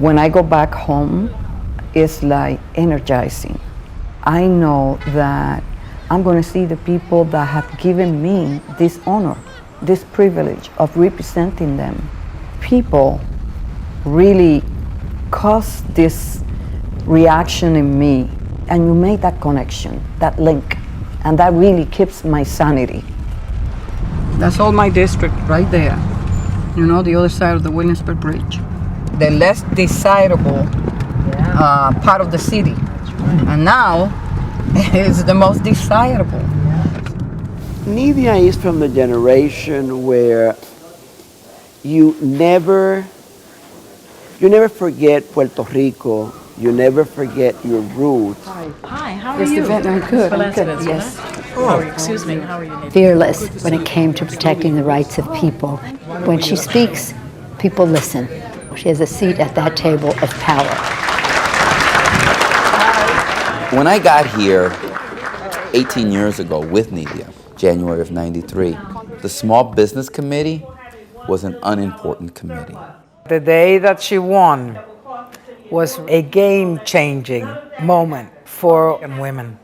When I go back home, it's like energizing. I know that I'm going to see the people that have given me this honor, this privilege of representing them. People really cause this reaction in me, and you make that connection, that link, and that really keeps my sanity. That's all my district right there. You know, the other side of the Williamsburg Bridge. The less desirable part of the city. And now, it's the most desirable. Nydia is from the generation where you never forget Puerto Rico. You never forget your roots. Hi, how are you? I'm good. I'm good. Yes. Oh, excuse me. How are you? Fearless when it came to protecting the rights of people. When she speaks, people listen. She has a seat at that table of power. When I got here 18 years ago with Nydia, January of '93, the Small Business Committee was an unimportant committee. The day that she won was a game-changing moment for women.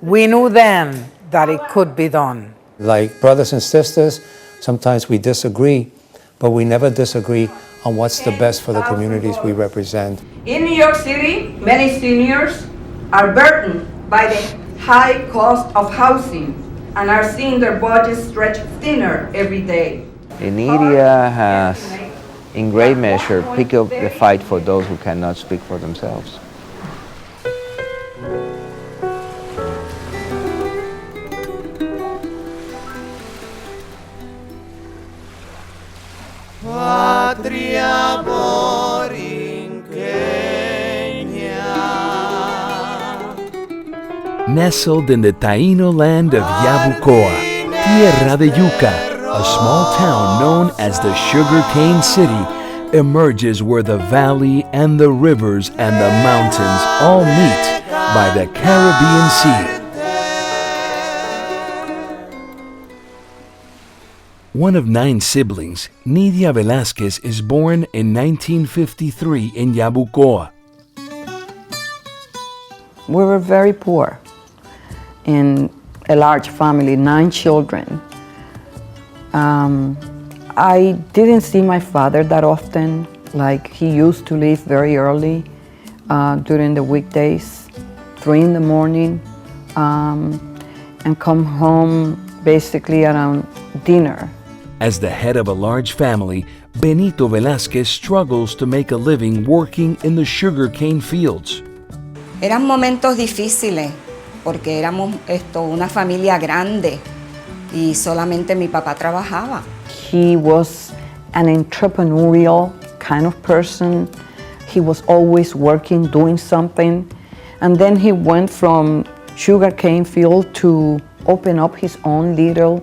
We knew then that it could be done. Like brothers and sisters, sometimes we disagree, but we never disagree on what's the best for the communities we represent. In New York City, many seniors are burdened by the high cost of housing and are seeing their budgets stretched thinner every day. Nydia has, in great measure, picked up the fight for those who cannot speak for themselves. Patria Nestled in the Taíno land of Yabucoa, Tierra de Yuca, a small town known as the Sugarcane City, emerges where the valley and the rivers and the mountains all meet by the Caribbean Sea. One of 9 siblings, Nydia Velazquez is born in 1953 in Yabucoa. We were very poor in a large family, 9 children. I didn't see my father that often. Like, he used to leave very early during the weekdays, 3 in the morning, and come home basically around dinner. As the head of a large family, Benito Velazquez struggles to make a living working in the sugarcane fields. Eran momentos difíciles porque éramos una familia grande y solamente mi papá trabajaba. He was an entrepreneurial kind of person. He was always working, doing something. And then he went from sugarcane field to open up his own little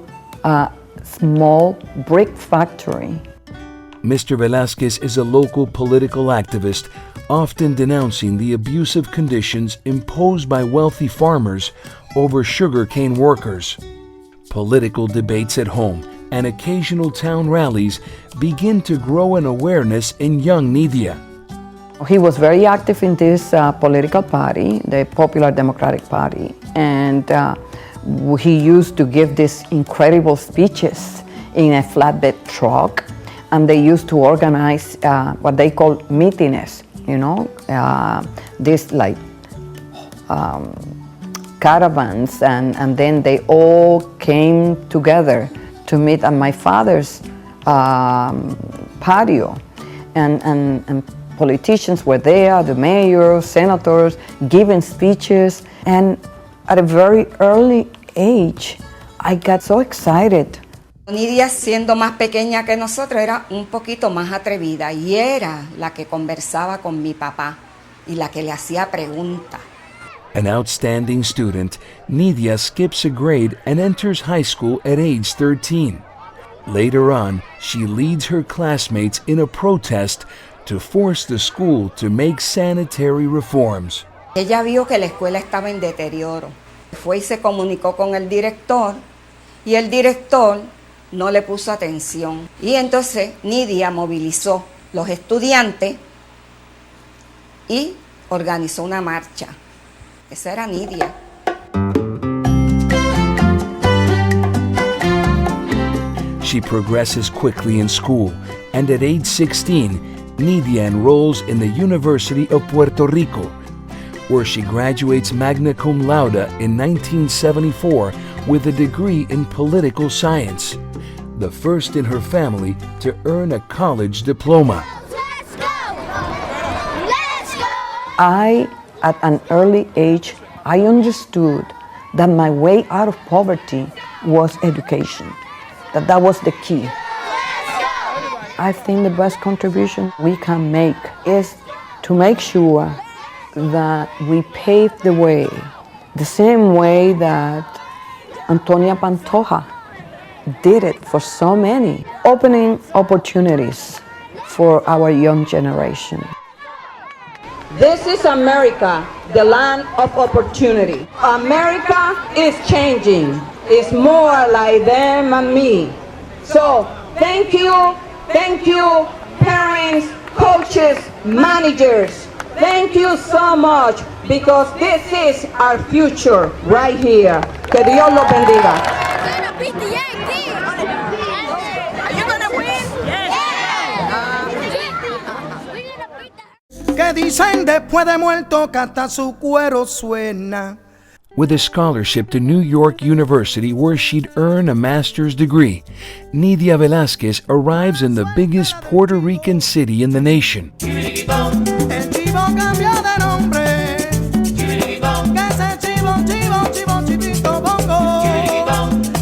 small brick factory. Mr. Velazquez is a local political activist, often denouncing the abusive conditions imposed by wealthy farmers over sugarcane workers. Political debates at home and occasional town rallies begin to grow an awareness in young Nydia. He was very active in this political party, the Popular Democratic Party, and he used to give these incredible speeches in a flatbed truck, and they used to organize what they call mítines, you know, these like caravans, and then they all came together to meet at my father's patio, and politicians were there, the mayor, senators, giving speeches, and at a very early age, I got so excited. Nydia, siendo más pequeña que nosotros, era un poquito más atrevida y era la que conversaba con mi papá y la que le hacía preguntas. An outstanding student, Nydia skips a grade and enters high school at age 13. Later on, she leads her classmates in a protest to force the school to make sanitary reforms. Ella vio que la escuela estaba en deterioro. Fue y se comunicó con el director y el director no le puso atención. Y entonces Nydia movilizó los estudiantes y organizó una marcha. Esa era Nydia. She progresses quickly in school, and at age 16, Nydia enrolls in the University of Puerto Rico, where she graduates magna cum laude in 1974 with a degree in political science, the first in her family to earn a college diploma. At an early age, I understood that my way out of poverty was education, that was the key. I think the best contribution we can make is to make sure that we pave the way, the same way that Antonia Pantoja did it for so many, opening opportunities for our young generation. This is America, the land of opportunity. America is changing. It's more like them and me. So thank you, parents, coaches, managers. Thank you so much, because this is our future right here. Que Dios los bendiga. Que dicen después de muerto que hasta su cuero suena. With a scholarship to New York University where she'd earn a master's degree, Nydia Velazquez arrives in the biggest Puerto Rican city in the nation. El chivo cambió de nombre. Que ese chivo, chivito bongo.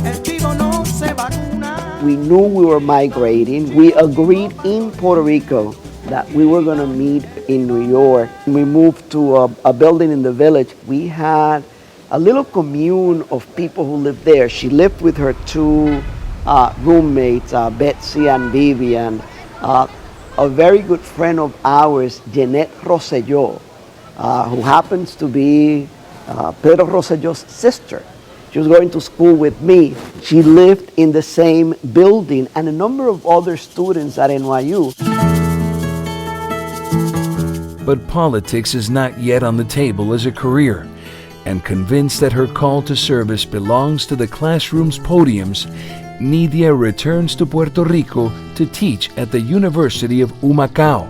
El chivo no se vacuna. We knew we were migrating. We agreed in Puerto Rico that we were going to meet in New York. We moved to a building in the village. We had a little commune of people who lived there. She lived with her two roommates, Betsy and Vivian. A very good friend of ours, Jeanette Rosselló, who happens to be Pedro Rosselló's sister. She was going to school with me. She lived in the same building, and a number of other students at NYU. But politics is not yet on the table as a career, and convinced that her call to service belongs to the classroom's podiums, Nydia returns to Puerto Rico to teach at the University of Humacao.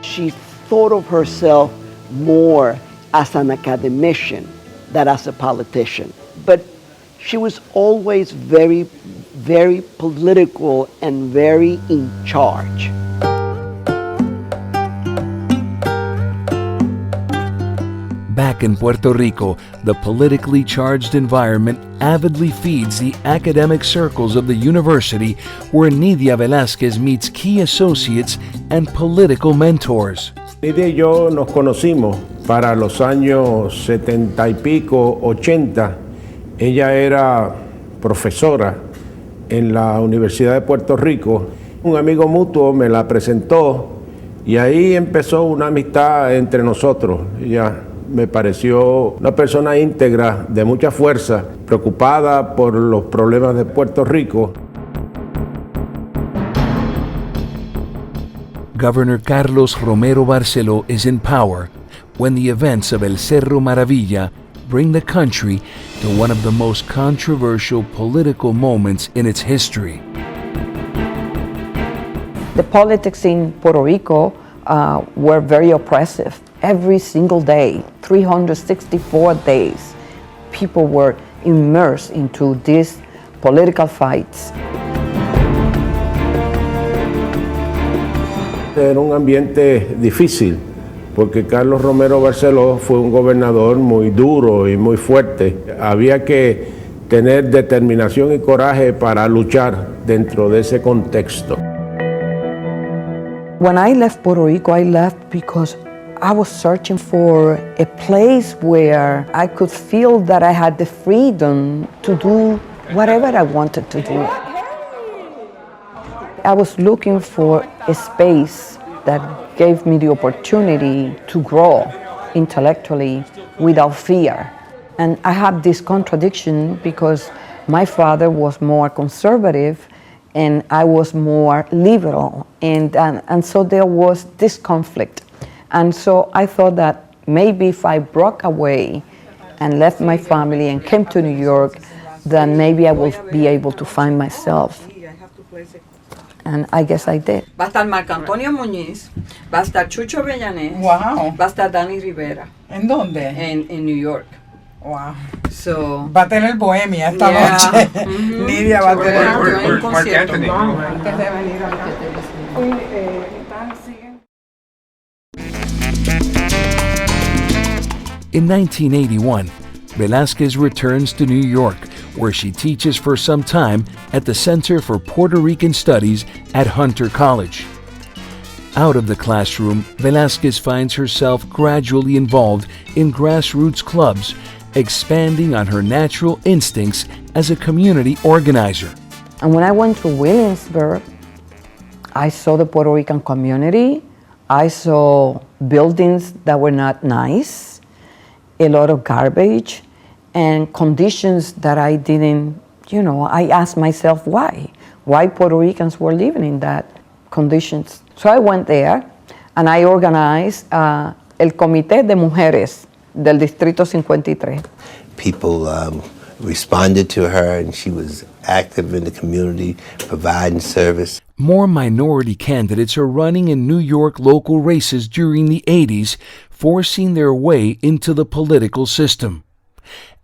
She thought of herself more as an academician than as a politician. But she was always very, very political and very in charge. Back in Puerto Rico, the politically charged environment avidly feeds the academic circles of the university, where Nydia Velazquez meets key associates and political mentors. Nydia y yo nos conocimos para los años 70 y pico, 80. Ella era profesora en la Universidad de Puerto Rico. Un amigo mutuo me la presentó y ahí empezó una amistad entre nosotros. Ella me pareció una persona íntegra, de mucha fuerza, preocupada por los problemas de Puerto Rico. Governor Carlos Romero Barceló is in power when the events of El Cerro Maravilla bring the country to one of the most controversial political moments in its history. The politics in Puerto Rico were very oppressive. Every single day, 364 days, people were immersed into these political fights. Era un ambiente difícil, porque Carlos Romero Barceló fue un gobernador muy duro y muy fuerte. Había que tener determinación y coraje para luchar dentro de ese contexto. When I left Puerto Rico, I left because I was searching for a place where I could feel that I had the freedom to do whatever I wanted to do. I was looking for a space that gave me the opportunity to grow intellectually without fear. And I had this contradiction because my father was more conservative and I was more liberal. And so there was this conflict. And so I thought that maybe if I broke away and left my family and came to New York, then maybe I will be able to find myself. And I guess I did. Va a estar Marco Antonio Muñiz, va a estar Chucho Bellanés, Wow. va a estar Dani Rivera. ¿En dónde? En New York. Wow. So, Va a tener Bohemia esta yeah. noche. Mhm. Nidia va a tener un concierto. In 1981, Velazquez returns to New York, where she teaches for some time at the Center for Puerto Rican Studies at Hunter College. Out of the classroom, Velazquez finds herself gradually involved in grassroots clubs, expanding on her natural instincts as a community organizer. And when I went to Williamsburg, I saw the Puerto Rican community. I saw buildings that were not nice, a lot of garbage, and conditions that I didn't, I asked myself why Puerto Ricans were living in that conditions. So I went there and I organized el Comité de Mujeres del Distrito 53. People responded to her, and she was active in the community, providing service. More minority candidates are running in New York local races during the 80s, forcing their way into the political system.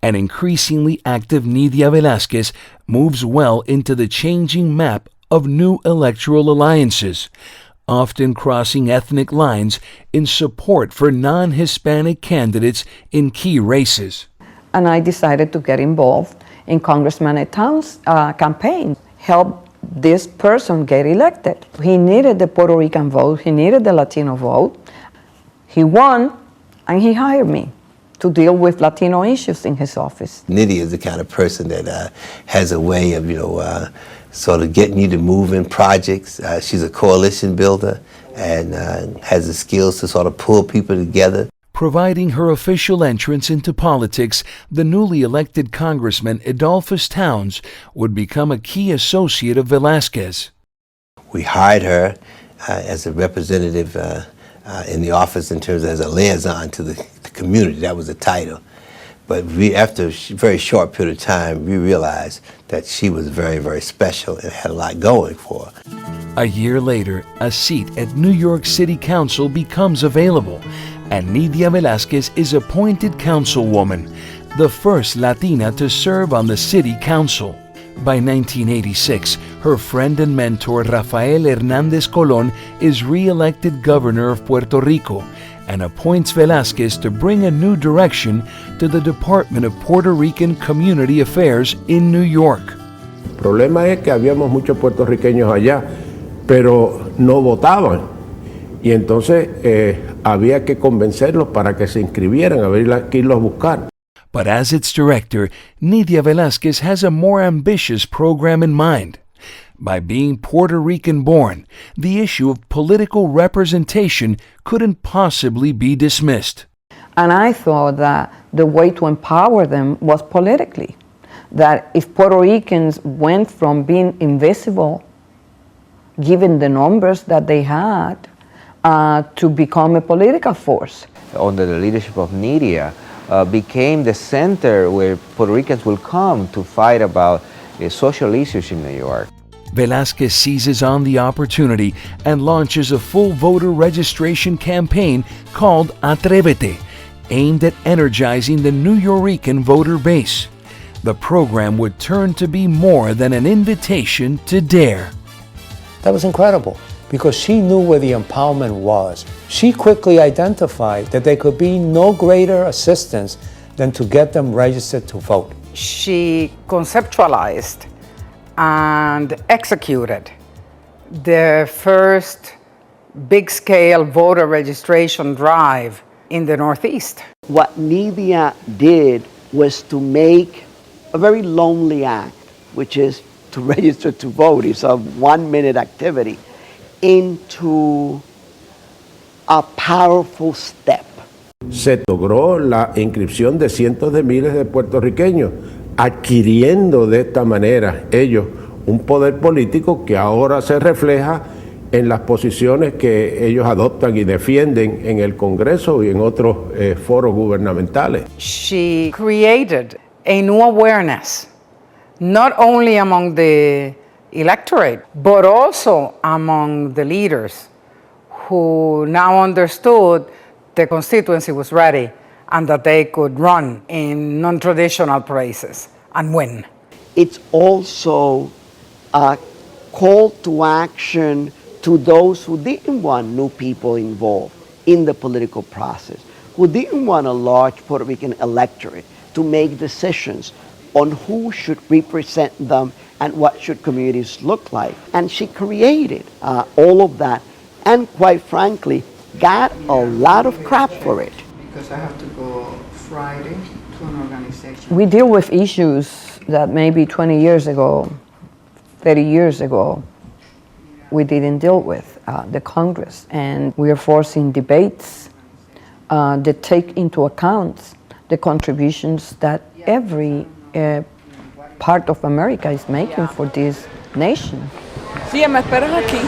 An increasingly active Nydia Velazquez moves well into the changing map of new electoral alliances, often crossing ethnic lines in support for non-Hispanic candidates in key races. And I decided to get involved in Congressman Town's campaign, help this person get elected. He needed the Puerto Rican vote, he needed the Latino vote. He won, and he hired me to deal with Latino issues in his office. Nydia is the kind of person that has a way of, sort of getting you to move in projects. She's a coalition builder and has the skills to sort of pull people together. Providing her official entrance into politics, the newly elected Congressman Adolphus Towns would become a key associate of Velazquez. We hired her as a representative in the office in terms of as a liaison to the community. That was the title. But after a very short period of time, we realized that she was very, very special and had a lot going for her. A year later, a seat at New York City Council becomes available, and Nydia Velazquez is appointed councilwoman, the first Latina to serve on the city council. By 1986, her friend and mentor Rafael Hernandez Colon is re-elected governor of Puerto Rico and appoints Velazquez to bring a new direction to the Department of Puerto Rican Community Affairs in New York. El problema es que habíamos muchos puertorriqueños allá, pero no votaban. Y entonces había que convencerlos para que se inscribieran, había que irlos a buscar. But as its director, Nydia Velazquez has a more ambitious program in mind. By being Puerto Rican born, the issue of political representation couldn't possibly be dismissed. And I thought that the way to empower them was politically. That if Puerto Ricans went from being invisible, given the numbers that they had, to become a political force. Under the leadership of Nydia, became the center where Puerto Ricans will come to fight about social issues in New York. Velazquez seizes on the opportunity and launches a full voter registration campaign called Atrevete, aimed at energizing the New Yorican voter base. The program would turn to be more than an invitation to dare. That was incredible because she knew where the empowerment was. She quickly identified that there could be no greater assistance than to get them registered to vote. She conceptualized and executed the first big-scale voter registration drive in the Northeast. What Nydia did was to make a very lonely act, which is to register to vote. It's a 1-minute activity, into a powerful step. Se logró la inscripción de cientos de miles de puertorriqueños, adquiriendo de esta manera ellos un poder político que ahora se refleja en las posiciones que ellos adoptan y defienden en el Congreso y en otros foros gubernamentales. She created a new awareness, not only among the electorate, but also among the leaders who now understood the constituency was ready and that they could run in non-traditional places and win. It's also a call to action to those who didn't want new people involved in the political process, who didn't want a large Puerto Rican electorate to make decisions on who should represent them and what should communities look like. And she created all of that, and quite frankly, got a lot of crap for it. Because I have to go Friday to an organization. We deal with issues that maybe 20 years ago, 30 years ago, we didn't deal with, the Congress. And we are forcing debates that take into account the contributions that every part of America is making for this nation. Sí, me esperas aquí.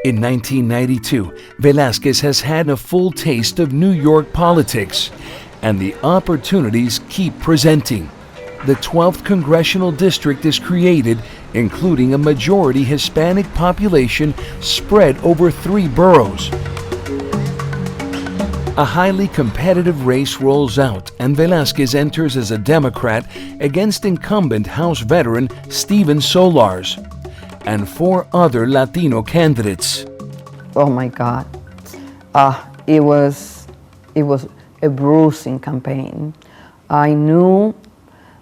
In 1992, Velazquez has had a full taste of New York politics, and the opportunities keep presenting. The 12th Congressional District is created, including a majority Hispanic population spread over 3 boroughs. A highly competitive race rolls out, and Velazquez enters as a Democrat against incumbent House veteran Steven Solars and 4 other Latino candidates. Oh my God. It was a bruising campaign. I knew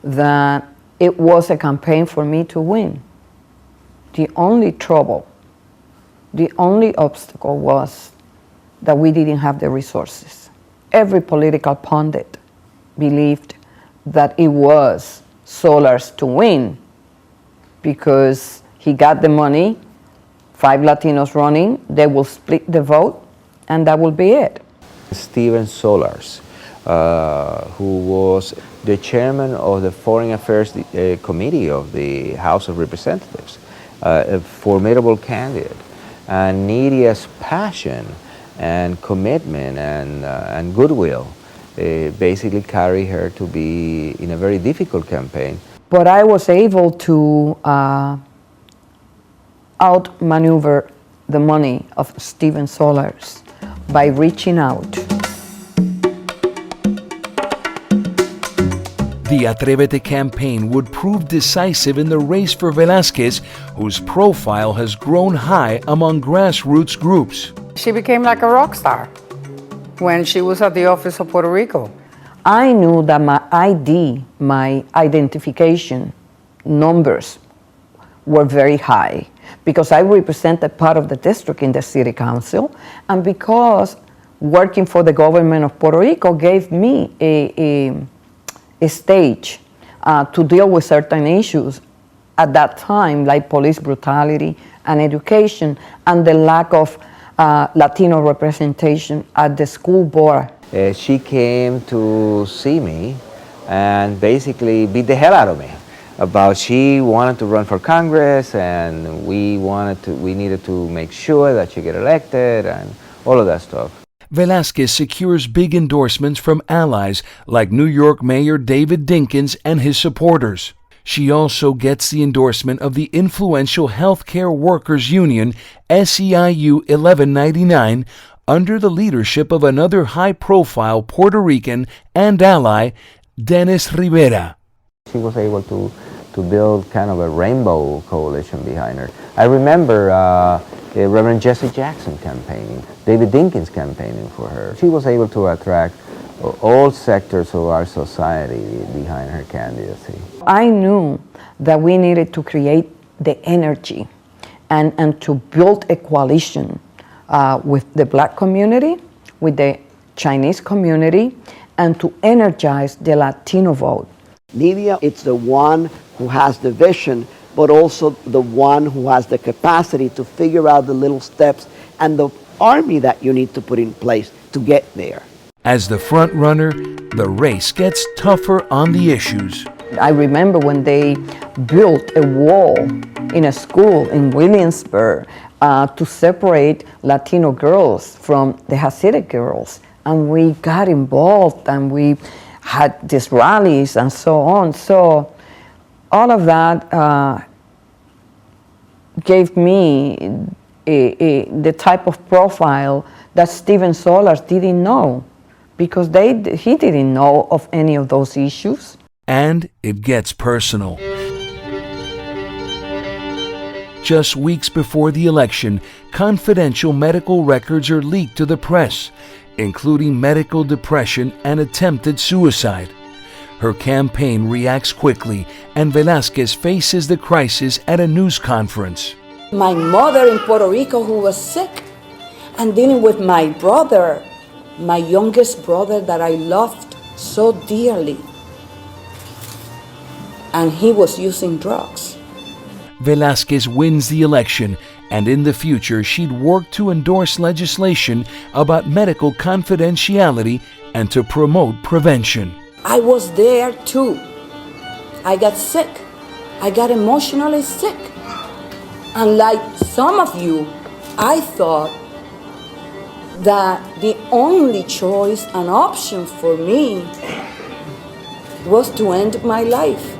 that it was a campaign for me to win. The only trouble, the only obstacle was that we didn't have the resources. Every political pundit believed that it was Solars to win because he got the money, 5 Latinos running, they will split the vote, and that will be it. Steven Solars, who was the chairman of the Foreign Affairs Committee of the House of Representatives, a formidable candidate. And Nydia's passion and commitment and goodwill basically carried her to be in a very difficult campaign. But I was able to outmaneuver the money of Steven Solars by reaching out. The Atrevete campaign would prove decisive in the race for Velazquez, whose profile has grown high among grassroots groups. She became like a rock star when she was at the office of Puerto Rico. I knew that my ID, my identification numbers were very high because I represented part of the district in the city council, and because working for the government of Puerto Rico gave me a stage to deal with certain issues at that time, like police brutality and education, and the lack of Latino representation at the school board. She came to see me and basically beat the hell out of me about she wanted to run for Congress, and we needed to make sure that she get elected and all of that stuff. Velazquez secures big endorsements from allies like New York Mayor David Dinkins and his supporters. She also gets the endorsement of the influential Healthcare Workers Union, SEIU 1199, under the leadership of another high-profile Puerto Rican and ally, Dennis Rivera. She was able to build kind of a rainbow coalition behind her. I remember Reverend Jesse Jackson campaigning, David Dinkins campaigning for her. She was able to attract all sectors of our society behind her candidacy. I knew that we needed to create the energy and to build a coalition with the Black community, with the Chinese community, and to energize the Latino vote. Nydia, it's the one who has the vision, but also the one who has the capacity to figure out the little steps and the army that you need to put in place to get there. As the front runner, the race gets tougher on the issues. I remember when they built a wall in a school in Williamsburg to separate Latino girls from the Hasidic girls. And we got involved and we had these rallies and so on. So all of that gave me the type of profile that Stephen Solar didn't know, because he didn't know of any of those issues. And it gets personal. Just weeks before the election, confidential medical records are leaked to the press, including medical depression and attempted suicide. Her campaign reacts quickly, and Velazquez faces the crisis at a news conference. My mother in Puerto Rico who was sick, and dealing with my brother, my youngest brother that I loved so dearly, and he was using drugs. Velazquez wins the election, and in the future she'd work to endorse legislation about medical confidentiality and to promote prevention. I was there too. I got sick. I got emotionally sick. And like some of you, I thought that the only choice and option for me was to end my life.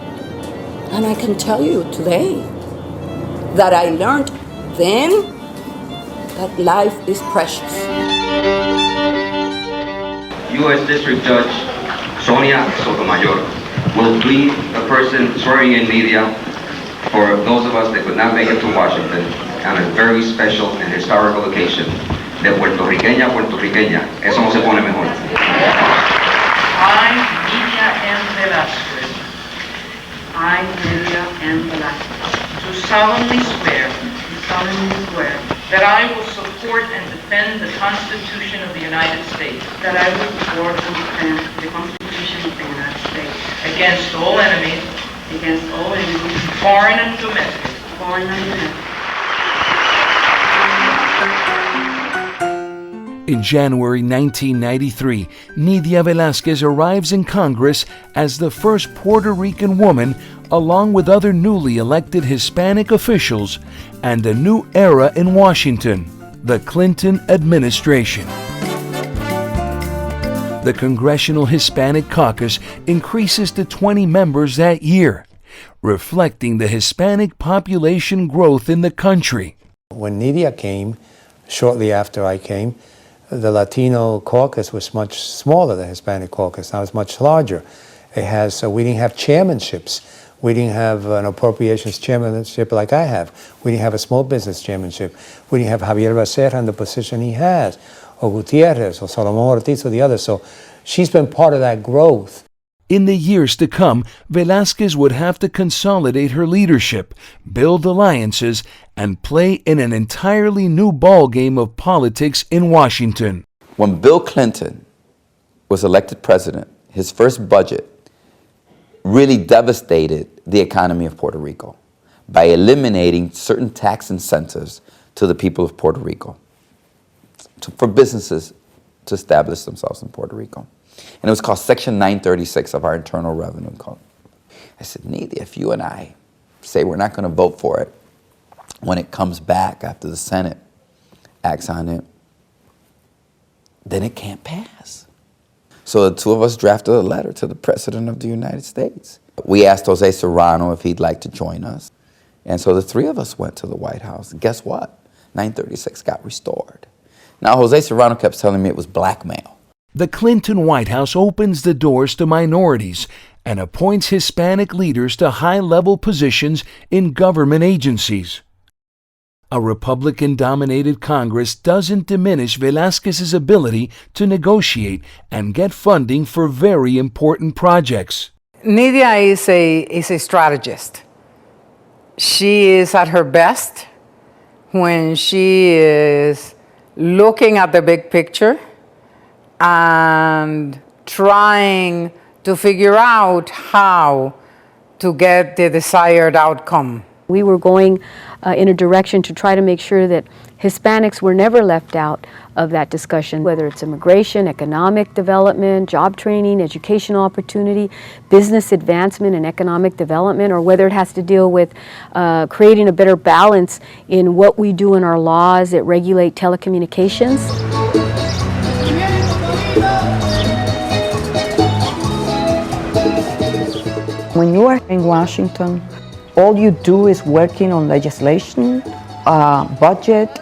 And I can tell you today that I learned then that life is precious. U.S. District Judge Sonia Soto Mayor will be the person swearing in Nydia for those of us that could not make it to Washington on a very special and historical occasion. De puertorriqueña a puertorriqueña. Eso no se pone mejor. I, Nydia Velazquez. I, Nydia Velazquez. Do solemnly swear that I will support and defend the Constitution of the United States. That I will support and defend the Constitution of the United States. Against all enemies. Against all enemies. Foreign and domestic. Foreign and domestic. In January 1993, Nydia Velazquez arrives in Congress as the first Puerto Rican woman, along with other newly elected Hispanic officials, and a new era in Washington, the Clinton administration. The Congressional Hispanic Caucus increases to 20 members that year, reflecting the Hispanic population growth in the country. When Nydia came, shortly after I came, the Latino caucus was much smaller. The Hispanic caucus now is much larger. We didn't have chairmanships. We didn't have an appropriations chairmanship like I have. We didn't have a small business chairmanship. We didn't have Javier Becerra in the position he has, or Gutierrez, or Solomon Ortiz, or the others. So she's been part of that growth. In the years to come, Velazquez would have to consolidate her leadership, build alliances, and play in an entirely new ballgame of politics in Washington. When Bill Clinton was elected president, his first budget really devastated the economy of Puerto Rico by eliminating certain tax incentives to the people of Puerto Rico, for businesses to establish themselves in Puerto Rico. And it was called Section 936 of our Internal Revenue Code. I said, Nydia, if you and I say we're not going to vote for it, when it comes back after the Senate acts on it, then it can't pass. So the two of us drafted a letter to the President of the United States. We asked Jose Serrano if he'd like to join us. And so the three of us went to the White House. And guess what? 936 got restored. Now, Jose Serrano kept telling me it was blackmail. The Clinton White House opens the doors to minorities and appoints Hispanic leaders to high-level positions in government agencies. A Republican-dominated Congress doesn't diminish Velazquez's ability to negotiate and get funding for very important projects. Nydia is a strategist. She is at her best when she is looking at the big picture and trying to figure out how to get the desired outcome. We were going in a direction to try to make sure that Hispanics were never left out of that discussion, whether it's immigration, economic development, job training, educational opportunity, business advancement and economic development, or whether it has to deal with creating a better balance in what we do in our laws that regulate telecommunications. When you are in Washington, all you do is working on legislation, budget,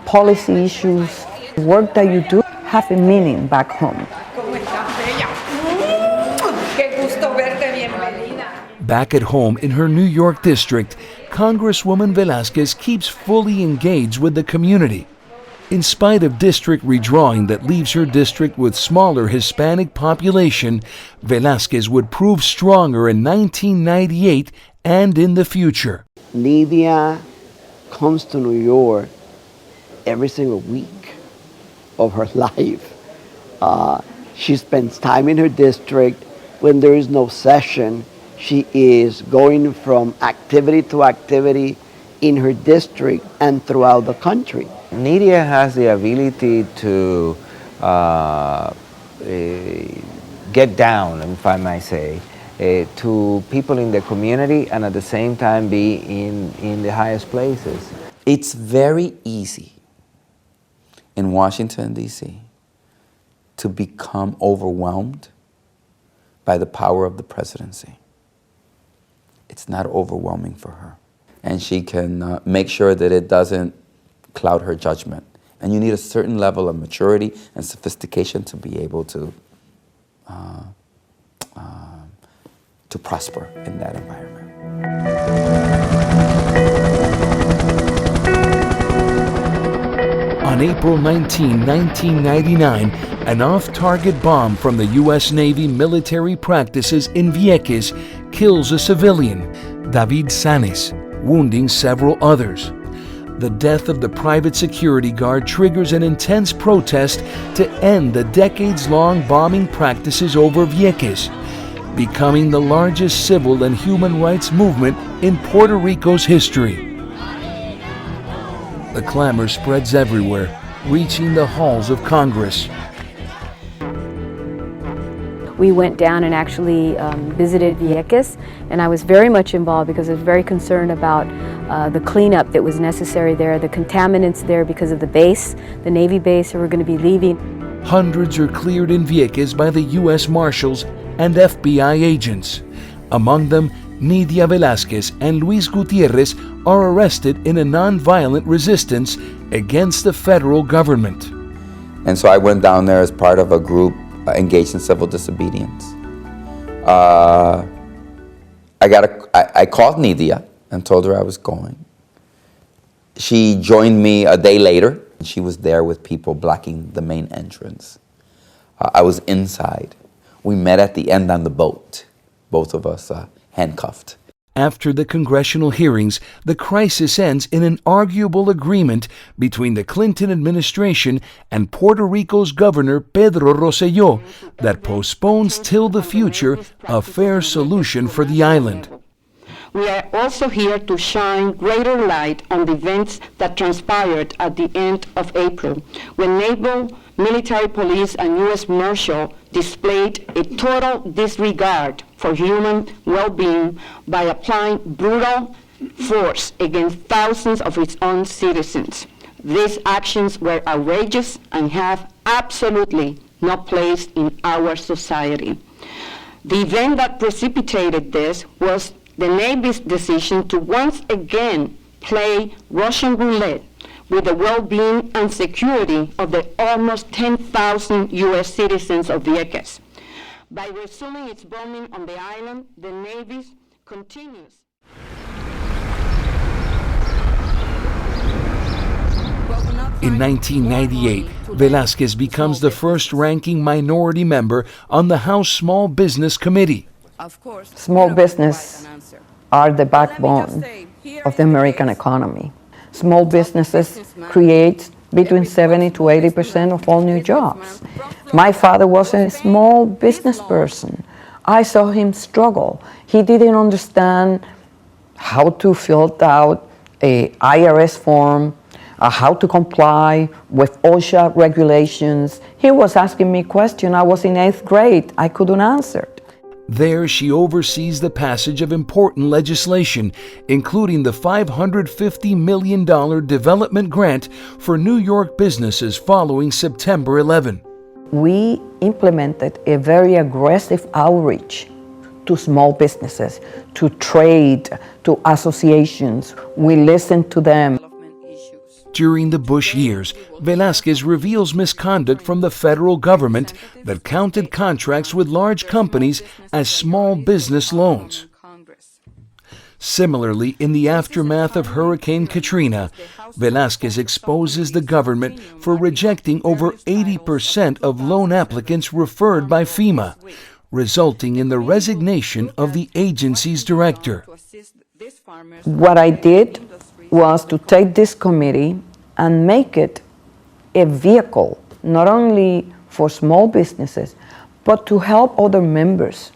policy issues. The work that you do have a meaning back home. Back at home in her New York district, Congresswoman Velazquez keeps fully engaged with the community. In spite of district redrawing that leaves her district with smaller Hispanic population, Velazquez would prove stronger in 1998 and in the future. Nydia comes to New York every single week of her life. She spends time in her district. When there is no session, she is going from activity to activity in her district and throughout the country. Nydia has the ability to get down, if I might say, to people in the community and at the same time be in the highest places. It's very easy in Washington, D.C. to become overwhelmed by the power of the presidency. It's not overwhelming for her. And she can make sure that it doesn't cloud her judgment. And you need a certain level of maturity and sophistication to be able to prosper in that environment. On April 19, 1999, an off-target bomb from the U.S. Navy military practices in Vieques kills a civilian, David Sanes, wounding several others. The death of the private security guard triggers an intense protest to end the decades-long bombing practices over Vieques, becoming the largest civil and human rights movement in Puerto Rico's history. The clamor spreads everywhere, reaching the halls of Congress. We went down and actually visited Vieques, and I was very much involved because I was very concerned about the cleanup that was necessary there, the contaminants there because of the base, the Navy base, who were going to be leaving. Hundreds are cleared in Vieques by the U.S. Marshals and FBI agents. Among them, Nydia Velazquez and Luis Gutierrez are arrested in a nonviolent resistance against the federal government. And so I went down there as part of a group engaged in civil disobedience. I called Nydia and told her I was going. She joined me a day later. She was there with people blocking the main entrance. I was inside. We met at the end on the boat, both of us handcuffed. After the congressional hearings, the crisis ends in an arguable agreement between the Clinton administration and Puerto Rico's governor Pedro Rosselló that postpones till the future a fair solution for the island. We are also here to shine greater light on the events that transpired at the end of April, when naval, military police, and U.S. Marshal displayed a total disregard for human well-being by applying brutal force against thousands of its own citizens. These actions were outrageous and have absolutely no place in our society. The event that precipitated this was the Navy's decision to once again play Russian roulette with the well-being and security of the almost 10,000 U.S. citizens of Vieques. By resuming its bombing on the island, the Navy continues. In 1998, Velazquez becomes the first-ranking minority member on the House Small Business Committee. Small business are the backbone of the American economy. Small businesses create between 70 to 80% of all new jobs. My father was a small business person. I saw him struggle. He didn't understand how to fill out a IRS form, how to comply with OSHA regulations. He was asking me questions. I was in 8th grade. I couldn't answer. There, she oversees the passage of important legislation, including the $550 million development grant for New York businesses following September 11. We implemented a very aggressive outreach to small businesses, to trade, to associations. We listened to them. During the Bush years, Velazquez reveals misconduct from the federal government that counted contracts with large companies as small business loans. Similarly, in the aftermath of Hurricane Katrina, Velazquez exposes the government for rejecting over 80% of loan applicants referred by FEMA, resulting in the resignation of the agency's director. What I did was to take this committee and make it a vehicle, not only for small businesses, but to help other members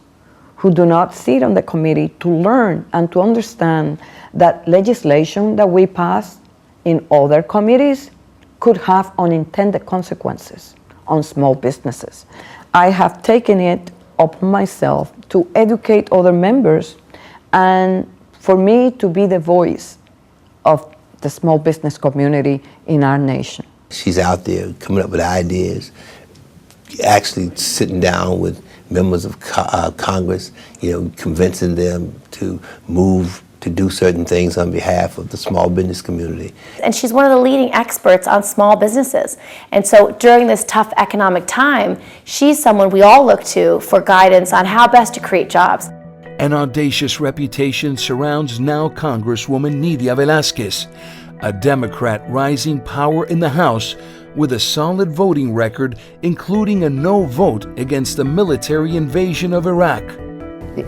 who do not sit on the committee to learn and to understand that legislation that we pass in other committees could have unintended consequences on small businesses. I have taken it upon myself to educate other members and for me to be the voice of the small business community in our nation. She's out there coming up with ideas, actually sitting down with members of Congress, convincing them to move to do certain things on behalf of the small business community. And she's one of the leading experts on small businesses. And so during this tough economic time, she's someone we all look to for guidance on how best to create jobs. An audacious reputation surrounds now Congresswoman Nydia Velazquez, a Democrat rising power in the House with a solid voting record, including a no vote against the military invasion of Iraq.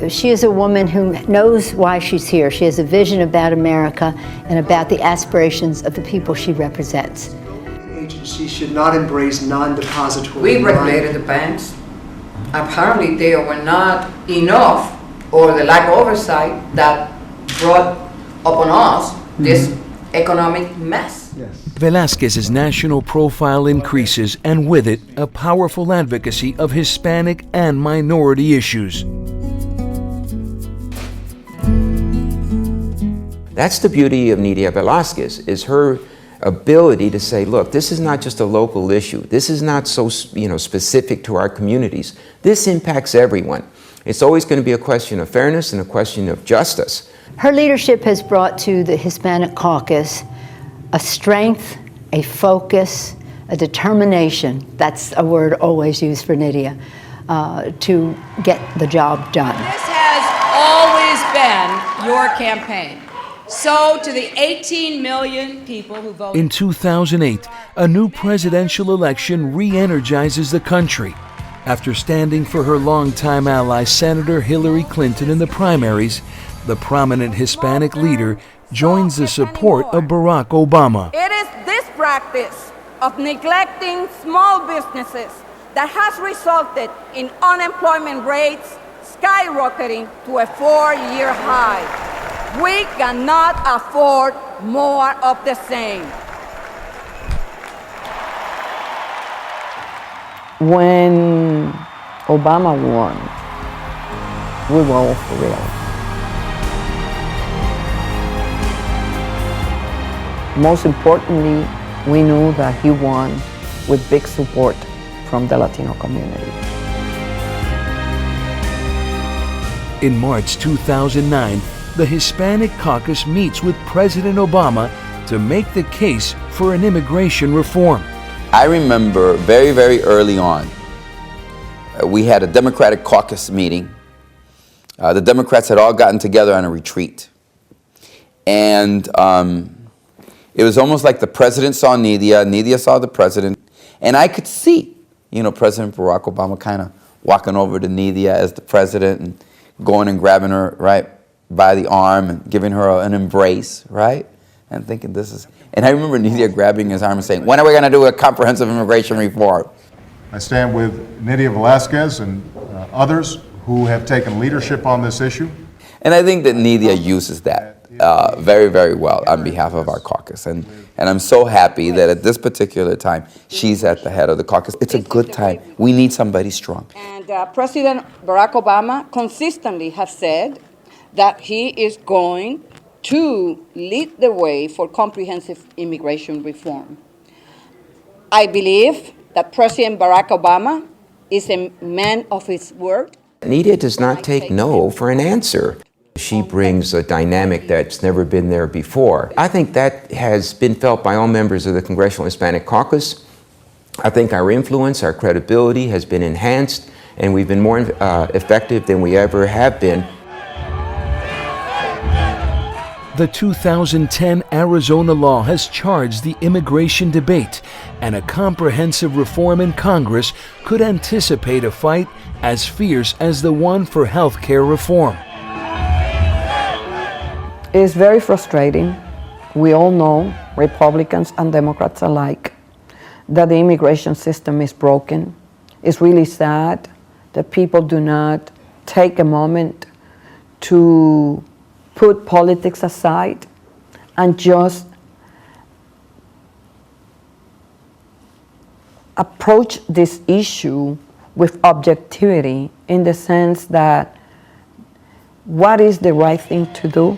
She is a woman who knows why she's here. She has a vision about America and about the aspirations of the people she represents. The agency should not embrace non-depository. We regulated the banks. Apparently there were not enough, or the lack of oversight that brought upon us this economic mess. Yes. Velazquez's national profile increases, and with it, a powerful advocacy of Hispanic and minority issues. That's the beauty of Nydia Velazquez, is her ability to say, look, this is not just a local issue. This is not so specific to our communities. This impacts everyone. It's always going to be a question of fairness and a question of justice. Her leadership has brought to the Hispanic caucus a strength, a focus, a determination, that's a word always used for Nydia, to get the job done. This has always been your campaign. So to the 18 million people who voted. In 2008, a new presidential election re-energizes the country. After standing for her longtime ally, Senator Hillary Clinton, in the primaries, the prominent Hispanic leader joins the support of Barack Obama. It is this practice of neglecting small businesses that has resulted in unemployment rates skyrocketing to a 4-year high. We cannot afford more of the same. When Obama won, we were all thrilled. Most importantly, we knew that he won with big support from the Latino community. In March 2009, the Hispanic caucus meets with President Obama to make the case for an immigration reform. I remember very, very early on, we had a Democratic caucus meeting. The Democrats had all gotten together on a retreat. And it was almost like the president saw Nydia, Nydia saw the president, and I could see, President Barack Obama kind of walking over to Nydia as the president and going and grabbing her right by the arm and giving her an embrace, right? And thinking and I remember Nydia grabbing his arm and saying, when are we going to do a comprehensive immigration reform? I stand with Nydia Velazquez and others who have taken leadership on this issue. And I think that Nydia uses that. very, very well on behalf of our caucus. And I'm so happy that at this particular time, she's at the head of the caucus. It's a good time. We need somebody strong. And President Barack Obama consistently has said that he is going to lead the way for comprehensive immigration reform. I believe that President Barack Obama is a man of his word. Nydia does not take no for an answer. She brings a dynamic that's never been there before. I think that has been felt by all members of the Congressional Hispanic Caucus. I think our influence, our credibility has been enhanced, and we've been more effective than we ever have been. The 2010 Arizona law has charged the immigration debate, and a comprehensive reform in Congress could anticipate a fight as fierce as the one for health care reform. It's very frustrating. We all know, Republicans and Democrats alike, that the immigration system is broken. It's really sad that people do not take a moment to put politics aside and just approach this issue with objectivity, in the sense that what is the right thing to do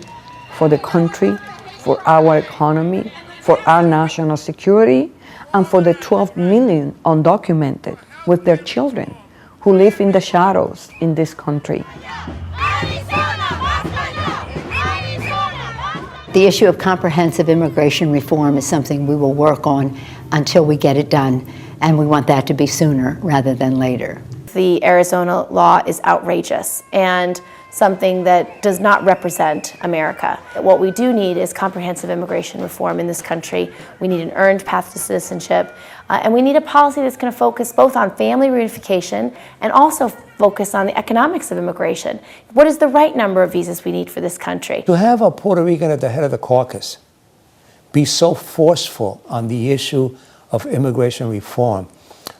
for the country, for our economy, for our national security, and for the 12 million undocumented with their children who live in the shadows in this country. The issue of comprehensive immigration reform is something we will work on until we get it done, and we want that to be sooner rather than later. The Arizona law is outrageous and something that does not represent America. What we do need is comprehensive immigration reform in this country. We need an earned path to citizenship, and we need a policy that's going to focus both on family reunification and also focus on the economics of immigration. What is the right number of visas we need for this country? To have a Puerto Rican at the head of the caucus be so forceful on the issue of immigration reform,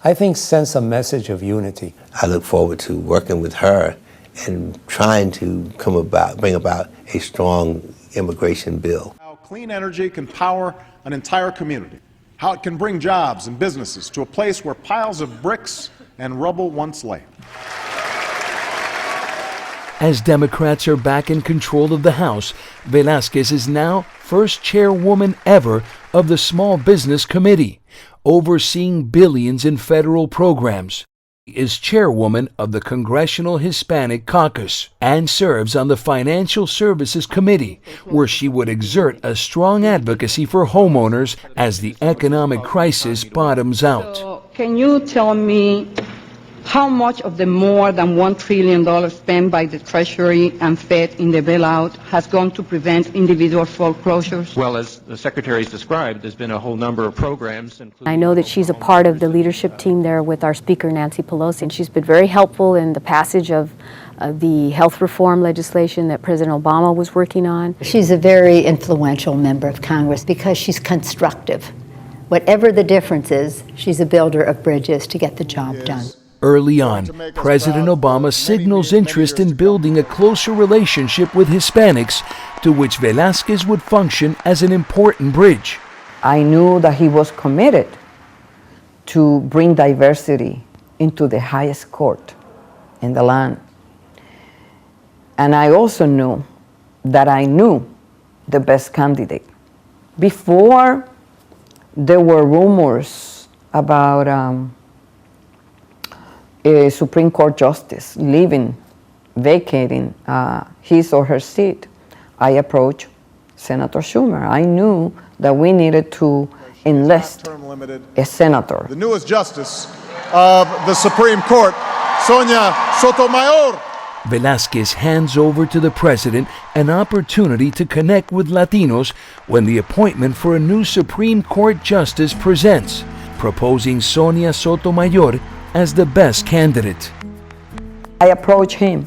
I think sends a message of unity. I look forward to working with her and trying to bring about a strong immigration bill. How clean energy can power an entire community. How it can bring jobs and businesses to a place where piles of bricks and rubble once lay. As Democrats are back in control of the House, Velazquez is now first chairwoman ever of the Small Business Committee, overseeing billions in federal programs, is chairwoman of the Congressional Hispanic Caucus, and serves on the Financial Services Committee, where she would exert a strong advocacy for homeowners as the economic crisis bottoms out. So, can you tell me how much of the more than $1 trillion spent by the Treasury and Fed in the bailout has gone to prevent individual foreclosures? Well, as the Secretary's described, there's been a whole number of programs. I know that she's a part of the leadership team there with our Speaker Nancy Pelosi, and she's been very helpful in the passage of the health reform legislation that President Obama was working on. She's a very influential member of Congress because she's constructive. Whatever the difference is, she's a builder of bridges to get the job done. Early on, President Obama signals interest in building a closer relationship with Hispanics, to which Velazquez would function as an important bridge. I knew that he was committed to bring diversity into the highest court in the land. And I also knew that I knew the best candidate. Before there were rumors about a Supreme Court justice leaving, vacating his or her seat, I approached Senator Schumer. I knew that we needed to enlist a senator. The newest justice of the Supreme Court, Sonia Soto Mayor. Velazquez hands over to the president an opportunity to connect with Latinos when the appointment for a new Supreme Court justice presents, proposing Sonia Soto Mayor as the best candidate. I approached him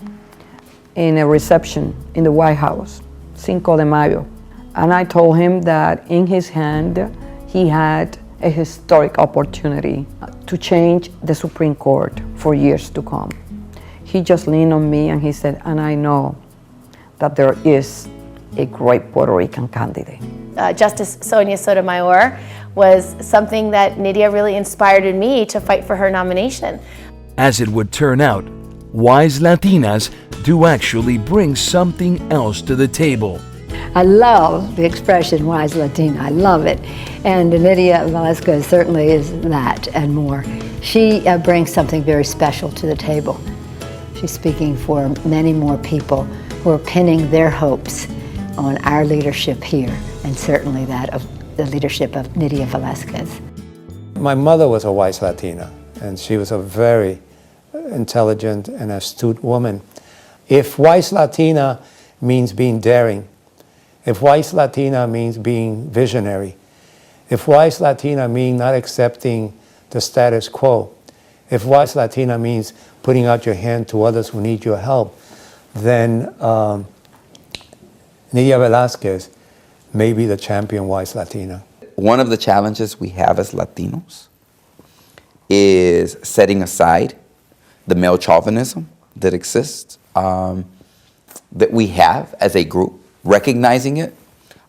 in a reception in the White House, Cinco de Mayo, and I told him that in his hand he had a historic opportunity to change the Supreme Court for years to come. He just leaned on me and he said, and I know that there is a great Puerto Rican candidate. Justice Sonia Soto Mayor was something that Nydia really inspired in me to fight for her nomination. As it would turn out, wise Latinas do actually bring something else to the table. I love the expression wise Latina. I love it. And Nydia Velazquez certainly is that and more. She brings something very special to the table. She's speaking for many more people who are pinning their hopes on our leadership here, and certainly that of the leadership of Nydia Velazquez. My mother was a wise Latina, and she was a very intelligent and astute woman. If wise Latina means being daring, if wise Latina means being visionary, if wise Latina means not accepting the status quo, if wise Latina means putting out your hand to others who need your help, then Nydia Velazquez may be the champion wise Latina. One of the challenges we have as Latinos is setting aside the male chauvinism that exists, that we have as a group, recognizing it,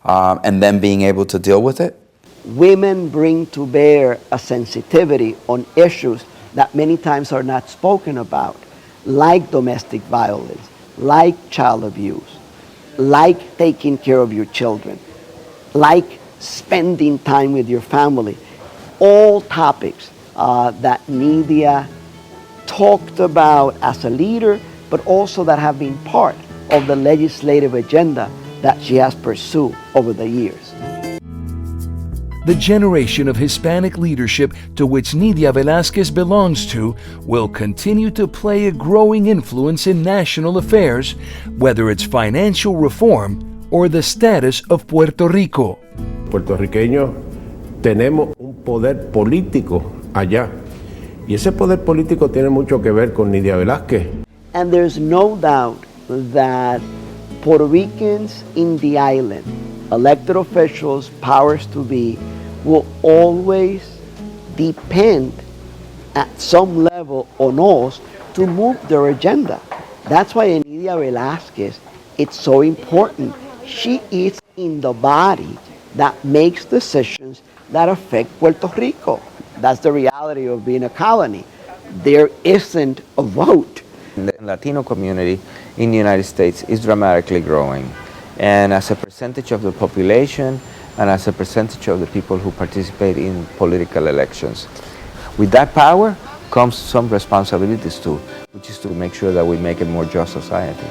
and then being able to deal with it. Women bring to bear a sensitivity on issues that many times are not spoken about, like domestic violence, like child abuse, like taking care of your children, like spending time with your family. All topics that Nydia talked about as a leader, but also that have been part of the legislative agenda that she has pursued over the years. The generation of Hispanic leadership to which Nydia Velazquez belongs to will continue to play a growing influence in national affairs, whether it's financial reform or the status of Puerto Rico. Puertorriqueños tenemos un poder político allá, y ese poder político tiene mucho que ver con Nydia Velazquez. And there's no doubt that Puerto Ricans in the island, elected officials, powers to be, will always depend at some level on us to move their agenda. That's why in Nydia Velazquez, it's so important. She is in the body that makes decisions that affect Puerto Rico. That's the reality of being a colony. There isn't a vote. The Latino community in the United States is dramatically growing. And as a percentage of the population and as a percentage of the people who participate in political elections. With that power comes some responsibilities too, which is to make sure that we make a more just society.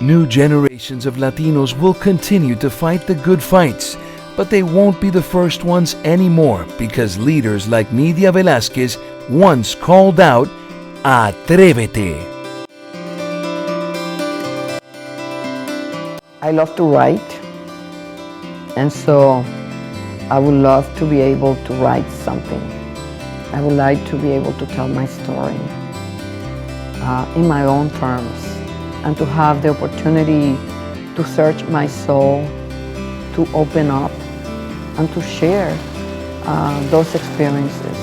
New generations of Latinos will continue to fight the good fights, but they won't be the first ones anymore because leaders like Nydia Velazquez once called out, Atrevete. I love to write, and so I would love to be able to write something. I would like to be able to tell my story in my own terms, and to have the opportunity to search my soul, to open up, and to share those experiences.